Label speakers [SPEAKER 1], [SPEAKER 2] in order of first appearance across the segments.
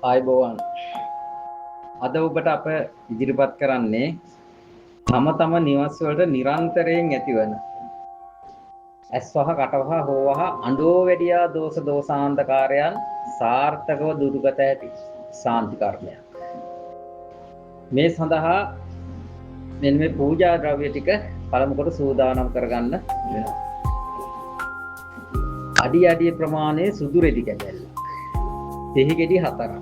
[SPEAKER 1] ආයුබෝවන්. අද ඔබට අප ඉදිරිපත් කරන්නේ තම නිවස් වලට නිරන්තරයෙන් ඇතිවන ඇස්වහ කටවහ හෝවහ අඬෝ වැඩියා දෝෂ දෝෂාන්තකාරයන් සාර්ථකව දුරුගත ඇති සාන්ති කර්මයක්. මේ සඳහා මෙන්න මේ පූජා ද්‍රව්‍ය ටික පළමු කොට සූදානම් කරගන්න වෙනවා. අඩි ප්‍රමාණයේ සුදු රෙදි කැටැල්ල. දෙහි ගෙඩි 4ක්.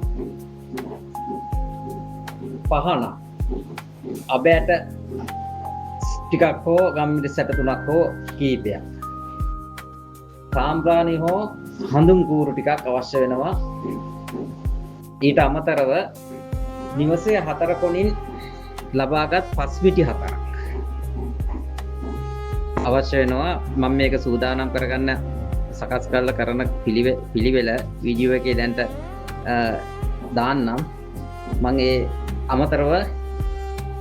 [SPEAKER 1] පහන අබෑට ටිකක් හෝ ගම්මිරි සැට 3ක් හෝ කීපයක්. සාම්ප්‍රාණි හෝ හඳුන් කූරු ටිකක් අවශ්‍ය වෙනවා. ඊට අමතරව නිවසේ 4 කොණින් ලබාගත් පස්විටි 4ක් අවශ්‍ය වෙනවා. මම මේක සූදානම් කරගන්න සකස් කරලා කරන පිළිවෙල වීඩියෝ එකේ දැන්ට දාන්නම්. මම ඒ අමතරව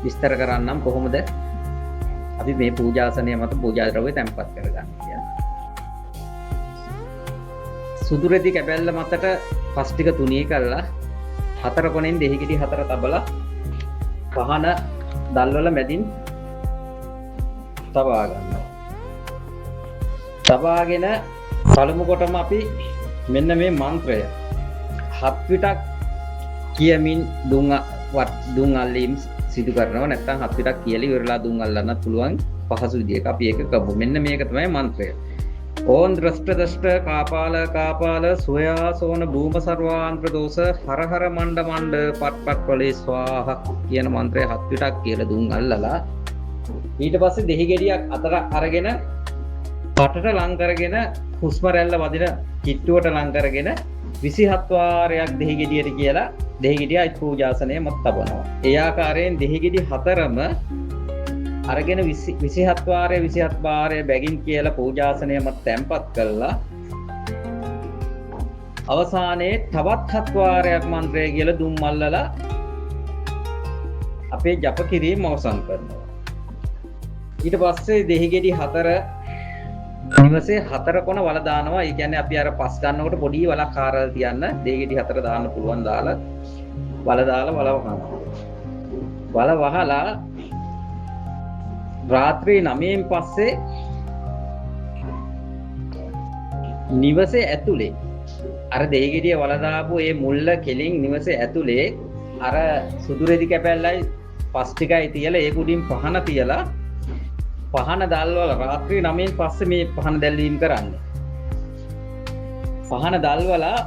[SPEAKER 1] විස්තර කරන්නම් කොහොමද අපි මේ පූජාසනය මත පූජා ද්‍රව්‍ය තැන්පත් කරගන්නේ කියලා. සුදු රෙදි කැබැල්ල මතට පස් ටික තුනී කරලා 4 කොනෙන් දෙහි ගෙඩි 4 තබලා පහන දැල්වල මැදින් තබා ගන්නවා. තබාගෙන පළමු කොටම අපි මෙන්න මේ මන්ත්‍රය 7 විටක් කියමින් දුන් අල්ලීම් සිදු කරනවා. නැත්නම් 7 විටක් කියලා ඉවරලා දුන් අල්ලන්නත් පුළුවන් පහසු විදියක අපි ඒක කරමු. මෙන්න මේක තමයි මන්ත්‍රය. ඕම් ද්‍රෂ්ට කාපාල සෝයා සෝන භූම සර්වාන්ත්‍ර දෝෂ හර හර මණ්ඩ පට් වලේ ස්වාහ කියන මන්ත්‍රය 7 විටක් කියලා දුන් අල්ලලා ඊට පස්සේ දෙහි ගෙඩියක් අතර අරගෙන පටට ලං කරගෙන හුස්ම රැල්ල වදින කිට්ටුවට ලං කරගෙන 27 වාරයක් දෙහි ගෙඩියට කියලා දෙහි ගෙඩිය පූජාසනය මත තබනවා. ඒ ආකාරයෙන් දෙහි ගෙඩි 4ම අරගෙන 27 වාරය බැගින් කියලා පූජාසනය මත තැම්පත් කළා. අවසානයේ තවත් 7 වාරයක් මන්ත්‍රය කියලා දුම් මල්ලලා අපේ ජප කිරීම අවසන් කරනවා. ඊට පස්සේ දෙහි ගෙඩි 4 නිවසේ 4 කොන වල දානවා. ඒ කියන්නේ අපි අර පස් ගන්නකොට පොඩි වලක් කාරලා තියන්න දෙහි ගෙඩි 4 දාන්න පුළුවන් දාලා වල වහනවා. වල වහලා රාත්‍රී 9න් පස්සේ නිවසේ ඇතුලේ අර දෙහි ගෙඩිය වල දාපු ඒ මුල්ල කෙලින් නිවසේ ඇතුලේ අර සුදු රෙදි කැපැල්ලයි පස් ටිකයි තියලා ඒ කුඩින් පහන තියලා පහන දැල්වල රාත්‍රී 9න් පස්සේ මේ පහන දැල්වීම කරන්නේ. පහන දැල්වලා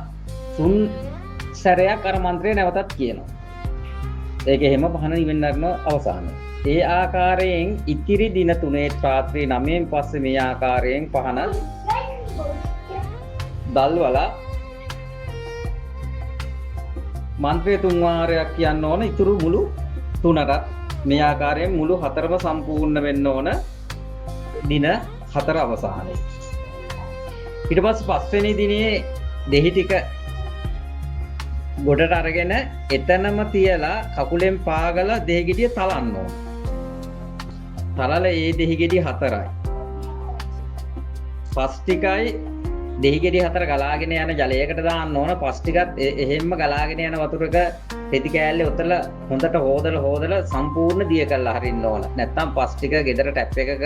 [SPEAKER 1] 3 සැරයක් අර මන්ත්‍රය නැවතත් කියනවා. ඒක එහෙම පහන ඉවෙන්න කරන අවසානයේ. ඒ ආකාරයෙන් ඉතිරි දින 3 රාත්‍රී 9න් පස්සේ මේ ආකාරයෙන් පහන දැල්වලා මන්ත්‍රය 3 වාරයක් කියන්න ඕන. ඉතුරු මුළු 3ටත් මේ ආකාරයෙන් මුළු 4ම සම්පූර්ණ වෙන්න ඕන දින 4 අවසානයේ. ඊට පස්සේ 5 වෙනි දිනේ දෙහි ටික ගොඩට අරගෙන එතනම තියලා කකුලෙන් පාගලා දෙහි ගෙඩිය තලන්න ඕන. තලලා ඒ දෙහි ගෙඩිය 4යි. පස් ටිකයි දෙහි ගෙඩිය 4 ගලාගෙන යන ජලයකට දාන්න ඕන. පස් ටිකත් එහෙම්ම ගලාගෙන යන වතුරක රෙදි කෑල්ලේ උතලා හොඳට හොදලා සම්පූර්ණ දිය කරලා හරින්න ඕන. නැත්තම් පස් ටික ගෙදර ටැප් එකක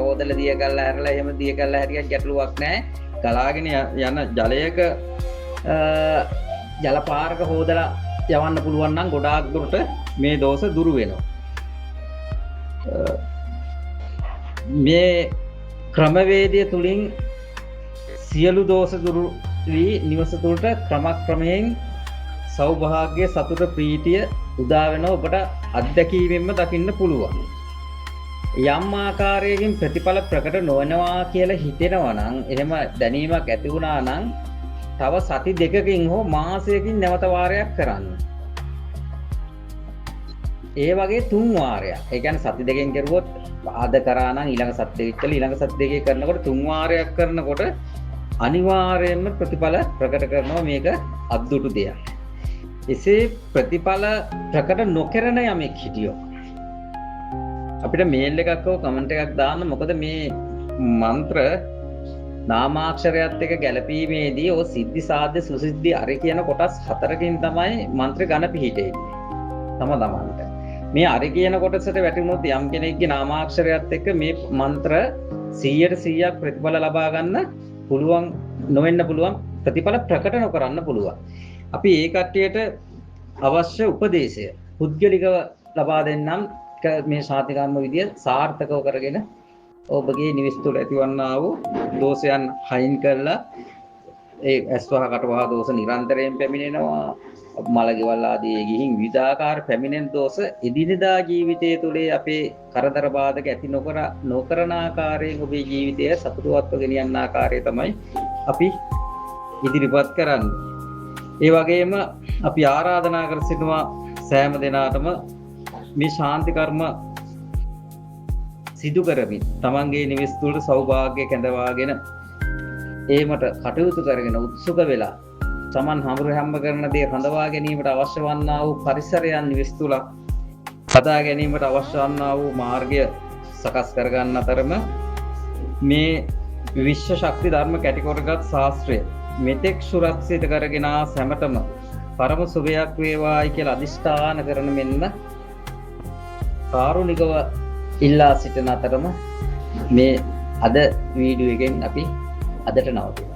[SPEAKER 1] හොදලා දිය කරලා හැරලා එහෙම දිය කරලා හරියට ගැටලුවක් නැහැ. ගලාගෙන යන ජලයක ජල පාරක හොදලා යවන්න පුළුවන් නම් ගොඩාක් දුරට මේ දෝෂ දුරු වෙනවා. මේ ක්‍රමවේදය තුලින් සියලු දෝෂ දුරු වී නිවස තුළට ක්‍රමයෙන් සෞභාග්‍ය සතුට ප්‍රීතිය උදා වෙනවා. ඔබට අත්දැකීමෙන්ම දකින්න පුළුවන්. යම් ආකාරයකින් ප්‍රතිඵල ප්‍රකට නොවනවා කියලා හිතෙනවා නම් එහෙම දැනීමක් ඇති වුණා නම් තව සති 2කින් හෝ මාසයකින් නැවත වාරයක් කරන්න. ඒ වගේ 3 වාරයක්. ඒ කියන්නේ සති 2කින් කරුවොත් ආද කරා නම් ඊළඟ සති 2 ඉතල ඊළඟ සති 2 කරනකොට 3 වාරයක් කරනකොට අනිවාර්යයෙන්ම ප්‍රතිඵල ප්‍රකට කරනවා. මේක අද්දුටු දෙයක්. එසේ ප්‍රතිඵල ප්‍රකට නොකරන යමෙක් හිටියොත් අපිට මේල් එකක් හෝ කමෙන්ට් එකක් දාන්න. මොකද මේ මන්ත්‍ර නාමාක්ෂරයත් එක්ක ගැළපීමේදී ඔය සිද්ධි සාධ්‍ය සුසිද්ධි අර කියන කොටස් 4කින් තමයි මන්ත්‍ර ඝන පිහිටෙන්නේ. තමන්ට. මේ අර කියන කොටසට වැටුනොත් යම් කෙනෙක්ගේ නාමාක්ෂරයත් එක්ක මේ මන්ත්‍ර 100% ප්‍රතිඵල ලබා ගන්න පුළුවන් නොවෙන්න පුළුවන් ප්‍රතිඵල ප්‍රකට නොකරන්න පුළුවන්. අපි ඒ කට්ටියට අවශ්‍ය උපදේශය පුද්ගලිකව ලබා දෙන්නම් මේ ශාන්තිකර්ම විදිය සාර්ථකව කරගෙන ඔබගේ නිවෙස් තුළ ඇතිවන්නා වූ දෝෂයන් හයින් කරලා ඒ ඇස්වහ කටවහ දෝෂ නිරන්තරයෙන් පැමිණෙනවා මලගෙවල් ආදී ගිහින් විවිධාකාර පැමිණෙන දෝෂ එදිනෙදා ජීවිතයේ තුලේ අපේ කරදර බාධක ඇති නොකරන ආකාරයෙන් ඔබේ ජීවිතය සතුටුවත්ව ගෙනියන්න ආකාරය තමයි අපි ඉදිරිපත් කරන්නේ. ඒ වගේම අපි ආරාධනා කර සිටිනවා සෑම දිනාටම මේ ශාන්ති කර්ම සිදු කරමින් තමන්ගේ නිවෙස් තුළට සෞභාග්‍ය කැඳවාගෙන ඒමට කටයුතු කරගෙන උත්සුක වෙලා තමන් හම්බ කරන දේ රඳවා ගැනීමට අවශ්‍ය වන්නා වූ පරිසරයන් නිවෙස් තුළ හදා ගැනීමට අවශ්‍ය වන්නා වූ මාර්ගය සකස් කරගන්න අතරම මේ විශ්ව ශක්ති ධර්ම කැටිකොටගත් ශාස්ත්‍රය මෙතෙක් සුරක්ෂිත කරගෙන සැමටම පරම සුවයක් වේවායි කියලා අදිෂ්ඨාන කරන මෙන්න කාරුණිකව ඉල්ලා සිටින අතරම මේ අද වීඩියෝ එකෙන් අපි අදට නවතිනවා.